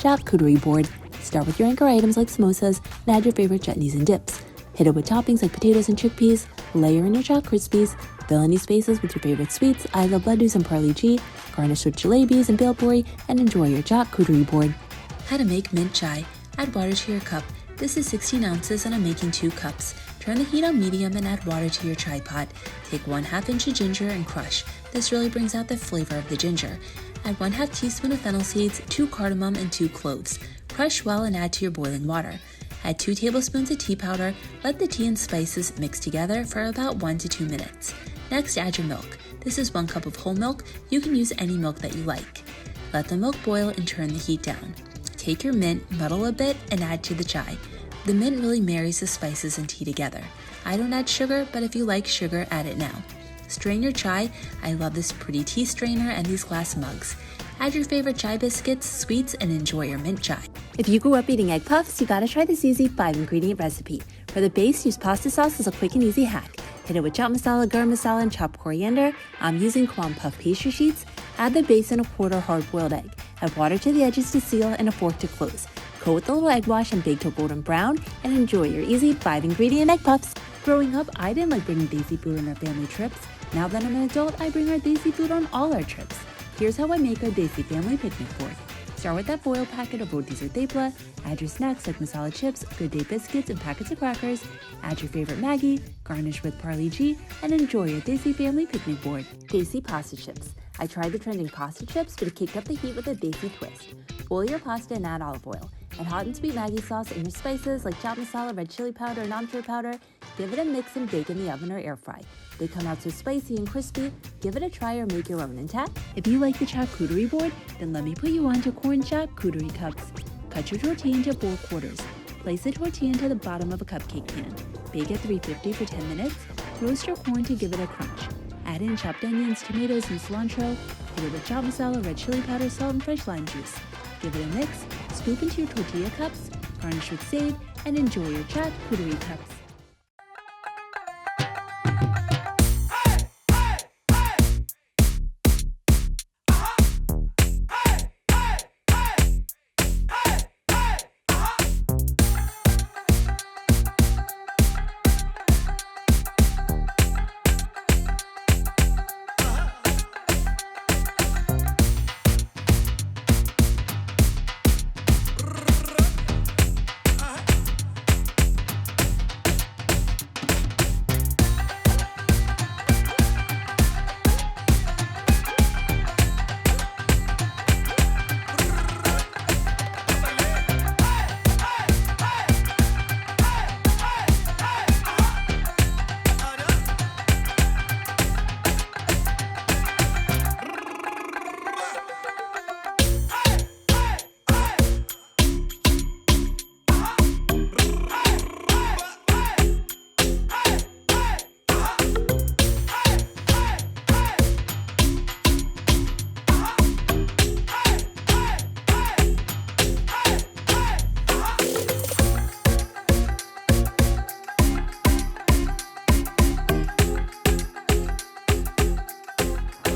charcuterie board. Start with your anchor items like samosas and add your favorite chutneys and dips. Hit it with toppings like potatoes and chickpeas, layer in your choc crispies, fill any spaces with your favorite sweets, I love laddus and parle G, garnish with jalebis and bhel puri, and enjoy your charcuterie board. How to make mint chai. Add water to your cup. This is 16 ounces and I'm making 2 cups. Turn the heat on medium and add water to your chai pot. Take 1/2 inch of ginger and crush. This really brings out the flavor of the ginger. Add 1/2 teaspoon of fennel seeds, 2 cardamom, and 2 cloves. Crush well and add to your boiling water. Add 2 tablespoons of tea powder. Let the tea and spices mix together for about 1 to 2 minutes. Next, add your milk. This is 1 cup of whole milk. You can use any milk that you like. Let the milk boil and turn the heat down. Take your mint, muddle a bit, and add to the chai. The mint really marries the spices and tea together. I don't add sugar, but if you like sugar, add it now. Strain your chai. I love this pretty tea strainer and these glass mugs. Add your favorite chai biscuits, sweets, and enjoy your mint chai. If you grew up eating egg puffs, you gotta try this easy 5-ingredient recipe. For the base, use pasta sauce as a quick and easy hack. Hit it with chaat masala, garam masala, and chopped coriander. I'm using Kwan puff pastry sheets. Add the base and a quarter hard-boiled egg. Add water to the edges to seal and a fork to close. Coat with a little egg wash and bake till golden brown, and enjoy your easy 5-ingredient egg puffs. Growing up, I didn't like bringing desi food on our family trips. Now that I'm an adult, I bring our desi food on all our trips. Here's how I make our desi family picnic board. Start with that foil packet of rotis or thepla. Add your snacks like masala chips, Good Day biscuits, and packets of crackers. Add your favorite Maggi, garnish with parle G, and enjoy your desi family picnic board. Desi pasta chips. I tried the trending pasta chips, but it kicked up the heat with a desi twist. Boil your pasta and add olive oil. Add hot and sweet Maggi sauce and your spices like chaat masala, red chili powder, and amchur powder. Give it a mix and bake in the oven or air fry. They come out so spicy and crispy. Give it a try or make your own intact. If you like the charcuterie board, then let me put you on to corn charcuterie cups. Cut your tortilla into 4 quarters. Place the tortilla into the bottom of a cupcake pan. Bake at 350 for 10 minutes. Roast your corn to give it a crunch. Add in chopped onions, tomatoes, and cilantro. Hit it with chaat masala, red chili powder, salt, and fresh lime juice. Give it a mix. Scoop into your tortilla cups. Garnish with sage, and enjoy your charcuterie cups.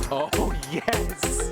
Oh, yes!